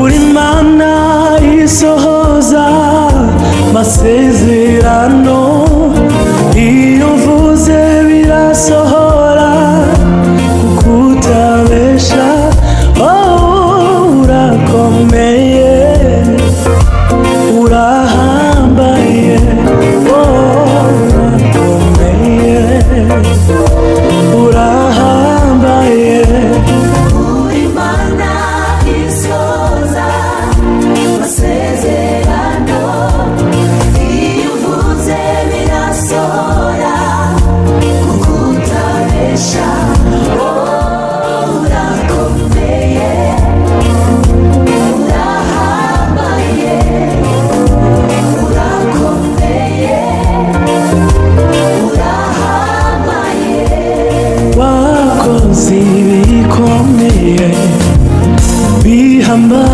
uri Mana isohoza amasezerano, iyo uvuze birasohora kuko utabesha. Urakomeye, urahambaye, urakomeye, urahambaye. uri Mana isohoza amasezerano, iyo uvuze birasohora kuko utabesha. Urakomeye, urahambaye, urakomeye, urahambaye. Wakoze ibikomeye bihambaye